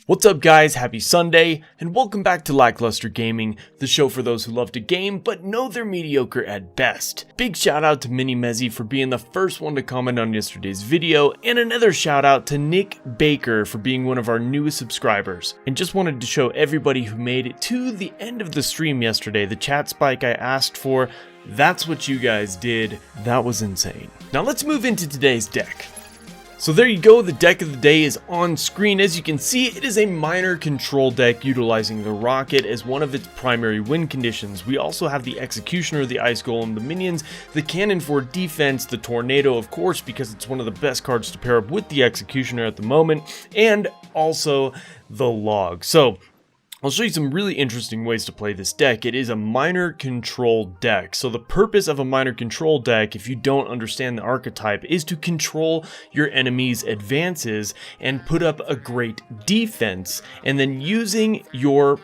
What's up guys, happy Sunday, and welcome back to LackLuster Gaming, the show for those who love to game but know they're mediocre at best. Big shout out to Mini Mezzy for being the first one to comment on yesterday's video, and another shout out to Nick Baker for being one of our newest subscribers. And just wanted to show everybody who made it to the end of the stream yesterday, the chat spike I asked for, that's what you guys did. That was insane. Now let's move into today's deck. So there you go, the deck of the day is on screen. As you can see, it is a minor control deck utilizing the rocket as one of its primary win conditions. We also have the executioner, the ice golem, the minions, the cannon for defense, the tornado of course because it's one of the best cards to pair up with the executioner at the moment, and also the log. So I'll show you some really interesting ways to play this deck. It is a minor control deck. So the purpose of a minor control deck, if you don't understand the archetype, is to control your enemy's advances and put up a great defense, and then using your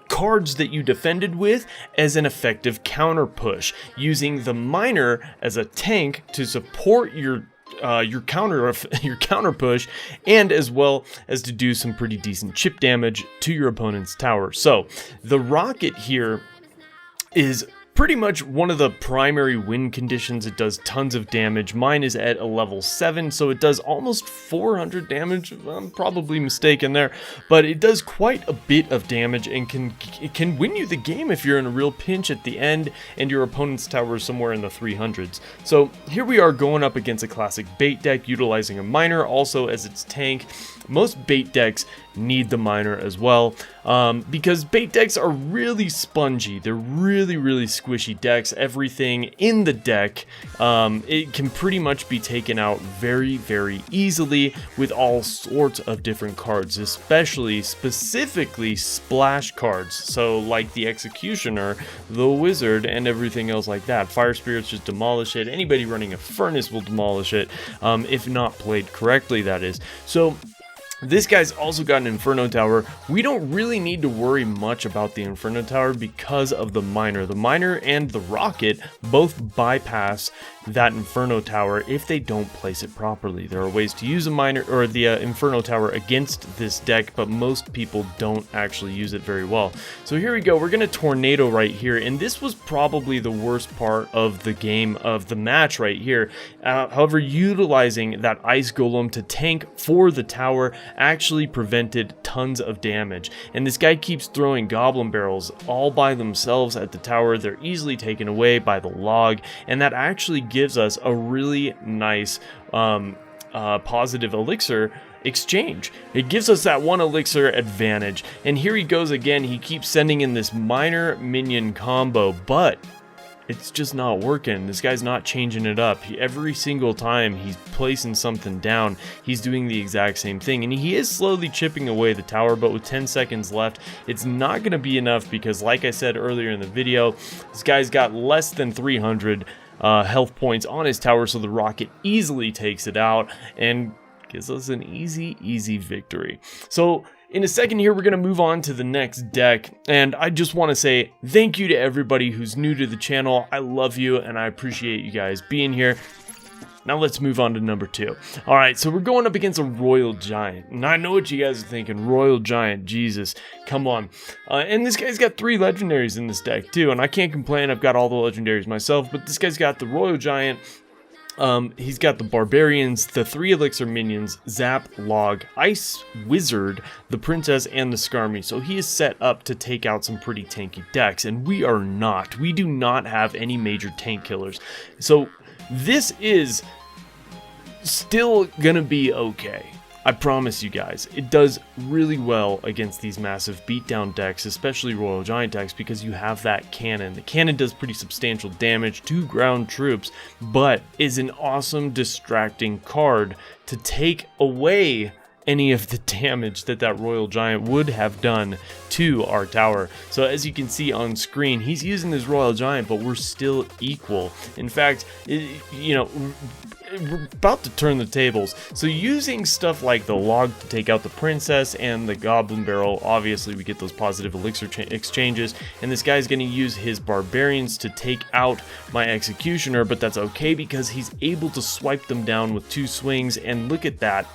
cards that you defended with as an effective counter push, using the minor as a tank to support your counter push, and as well as to do some pretty decent chip damage to your opponent's tower. So the rocket here is pretty much one of the primary win conditions. It does tons of damage. Mine is at a level 7, so it does almost 400 damage. I'm probably mistaken there, but it does quite a bit of damage and can win you the game if you're in a real pinch at the end and your opponent's tower is somewhere in the 300s. So here we are going up against a classic bait deck utilizing a miner also as its tank. Most bait decks need the miner as well because bait decks are really spongy. They're really squishy decks. Everything in the deck, it can pretty much be taken out very easily with all sorts of different cards, specifically splash cards. So like the executioner, the wizard, and everything else like that. Fire spirits just demolish it. Anybody running a furnace will demolish it, if not played correctly, that is. So this guy's also got an Inferno Tower. We don't really need to worry much about the Inferno Tower because of the miner. The miner and the rocket both bypass that Inferno Tower if they don't place it properly. There are ways to use a miner or the Inferno Tower against this deck, but most people don't actually use it very well. So here we go. We're going to tornado right here, and this was probably the worst part of the game, of the match right here. However, utilizing that ice golem to tank for the tower actually prevented tons of damage, and this guy keeps throwing goblin barrels all by themselves at the tower. They're easily taken away by the log, and that actually gives us a really nice positive elixir exchange. It gives us that 1 elixir advantage, and here he goes again. He keeps sending in this miner minion combo, but it's just not working. This guy's not changing it up. Every single time he's placing something down, he's doing the exact same thing. And he is slowly chipping away the tower, but with 10 seconds left, it's not going to be enough because, like I said earlier in the video, this guy's got less than 300 health points on his tower, so the rocket easily takes it out and gives us an easy victory. So in a second here, we're going to move on to the next deck, and I just want to say thank you to everybody who's new to the channel. I love you, and I appreciate you guys being here. Now let's move on to number 2. Alright, so we're going up against a Royal Giant, and I know what you guys are thinking. Royal Giant, Jesus, come on. And this guy's got 3 legendaries in this deck too, and I can't complain. I've got all the legendaries myself, but this guy's got the Royal Giant. He's got the Barbarians, the 3 Elixir Minions, Zap, Log, Ice Wizard, the Princess, and the Skarmy. So he is set up to take out some pretty tanky decks, and we are not. We do not have any major tank killers. So this is still gonna be okay. I promise you guys, it does really well against these massive beatdown decks, especially Royal Giant decks, because you have that cannon. The cannon does pretty substantial damage to ground troops, but is an awesome distracting card to take away any of the damage that Royal Giant would have done to our tower. So as you can see on screen, he's using his Royal Giant, but we're still equal. In fact, you know, we're about to turn the tables. So using stuff like the log to take out the princess and the goblin barrel, obviously we get those positive elixir exchanges, and this guy's going to use his barbarians to take out my executioner, but that's okay because he's able to swipe them down with 2 swings, and look at that.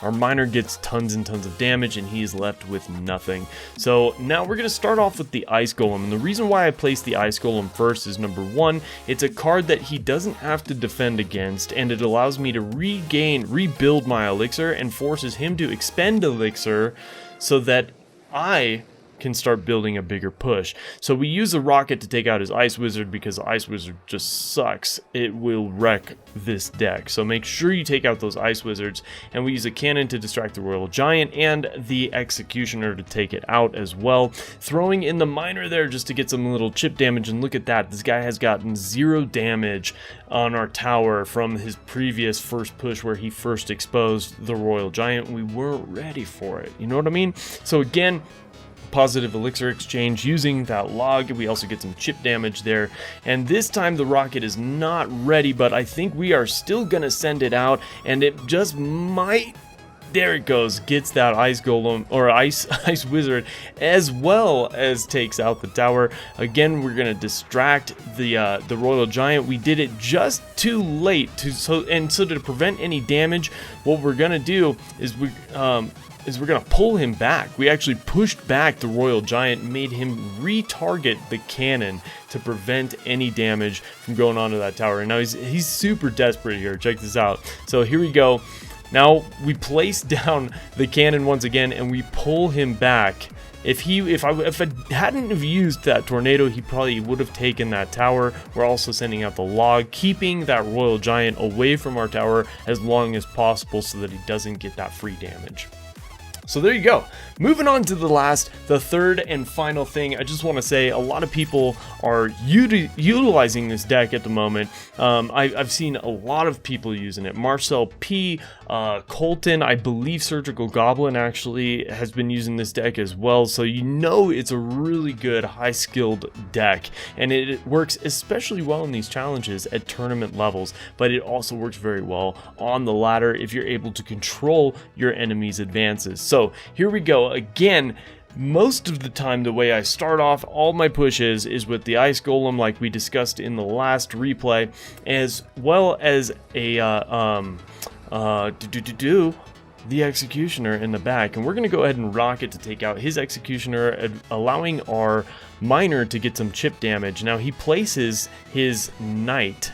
Our miner gets tons and tons of damage, and he is left with nothing. So now we're going to start off with the Ice Golem, and the reason why I placed the Ice Golem first is number one, it's a card that he doesn't have to defend against, and it allows me to rebuild my elixir, and forces him to expend elixir so that I can start building a bigger push. So we use the rocket to take out his Ice Wizard because the Ice Wizard just sucks. It will wreck this deck. So make sure you take out those Ice Wizards, and we use a cannon to distract the Royal Giant and the Executioner to take it out as well. Throwing in the Miner there just to get some little chip damage, and look at that. This guy has gotten 0 damage on our tower from his previous first push where he first exposed the Royal Giant. We weren't ready for it. You know what I mean? So again, positive elixir exchange using that log. We also get some chip damage there, and this time the rocket is not ready, but I think we are still gonna send it out, and it just might, there it goes, gets that Ice Golem or ice Wizard, as well as takes out the tower. Again, we're gonna distract the Royal Giant. We did it just too late so to prevent any damage, what we're gonna do is we're going to pull him back. We actually pushed back the Royal Giant, made him retarget the cannon to prevent any damage from going onto that tower. And now he's super desperate here. Check this out. So here we go. Now we place down the cannon once again, and we pull him back. If I hadn't have used that tornado, he probably would have taken that tower. We're also sending out the log, keeping that Royal Giant away from our tower as long as possible so that he doesn't get that free damage. So there you go. Moving on to the third and final thing, I just want to say a lot of people are utilizing this deck at the moment. I've seen a lot of people using it. Marcel P, Colton, I believe Surgical Goblin actually has been using this deck as well. So you know it's a really good high-skilled deck, and it works especially well in these challenges at tournament levels, but it also works very well on the ladder if you're able to control your enemy's advances. So here we go. Again, most of the time the way I start off all my pushes is with the Ice Golem, like we discussed in the last replay, as well as a the Executioner in the back. And we're going to go ahead and rocket to take out his Executioner, allowing our Miner to get some chip damage. Now he places his Knight.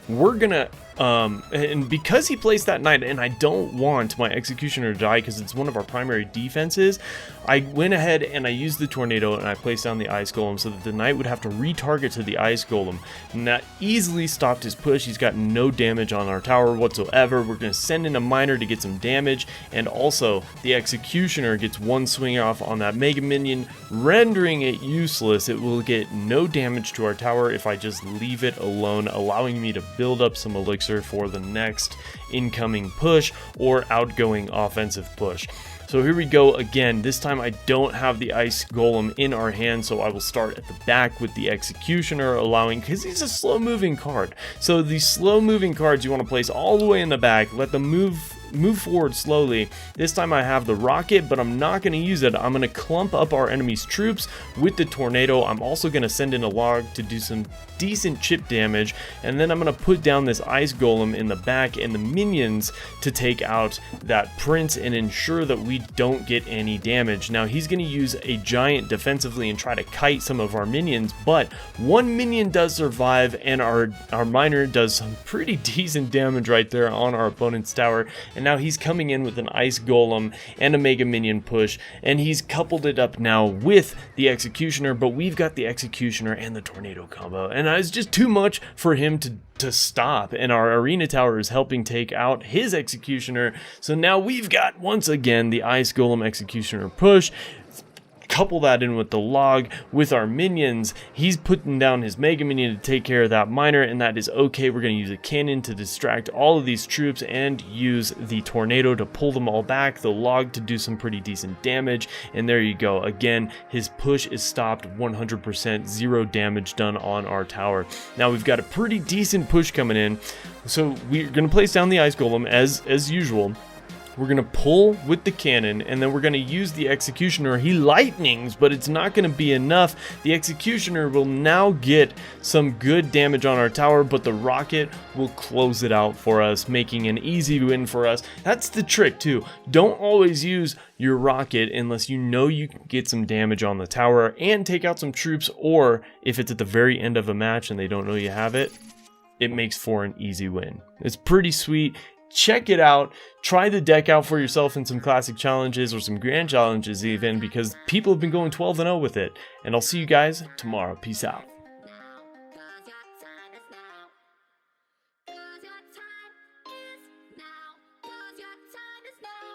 We're gonna and because he placed that Knight, and I don't want my Executioner to die because it's one of our primary defenses, I went ahead and I used the Tornado and I placed down the Ice Golem so that the Knight would have to retarget to the Ice Golem, and that easily stopped his push. He's got no damage on our tower whatsoever. We're going to send in a Miner to get some damage, and also the Executioner gets one swing off on that Mega Minion, rendering it useless. It will get no damage to our tower if I just leave it alone, allowing me to build up some elixir for the next incoming push or outgoing offensive push. So here we go again. This time I don't have the Ice Golem in our hand, so I will start at the back with the Executioner, allowing, because he's a slow moving card. So these slow moving cards you want to place all the way in the back, let them move forward slowly. This time I have the rocket, but I'm not going to use it. I'm going to clump up our enemy's troops with the Tornado. I'm also going to send in a log to do some decent chip damage, and then I'm going to put down this Ice Golem in the back and the minions to take out that Prince and ensure that we don't get any damage. Now he's going to use a giant defensively and try to kite some of our minions, but one minion does survive, and our Miner does some pretty decent damage right there on our opponent's tower. And now he's coming in with an Ice Golem and a Mega Minion push, and he's coupled it up now with the Executioner, but we've got the Executioner and the Tornado combo, and it's just too much for him to stop, and our Arena Tower is helping take out his Executioner. So now we've got, once again, the Ice Golem Executioner push. Couple that in with the log with our minions. He's putting down his Mega Minion to take care of that Miner, and that is okay. We're going to use a cannon to distract all of these troops and use the Tornado to pull them all back, the log to do some pretty decent damage, and there you go. Again, his push is stopped 100%, 0 damage done on our tower. Now we've got a pretty decent push coming in, so we're going to place down the Ice Golem as usual. we're going to pull with the cannon, and then we're going to use the executioner. He lightnings, but it's not going to be enough. The executioner will now get some good damage on our tower, but the rocket will close it out for us, making an easy win for us. That's the trick too. Don't always use your rocket unless you know you can get some damage on the tower and take out some troops, or if it's at the very end of a match and they don't know you have it, it makes for an easy win. It's pretty sweet. Check it out. Try the deck out for yourself in some classic challenges or some grand challenges even, because people have been going 12-0 with it. And I'll see you guys tomorrow. Peace out.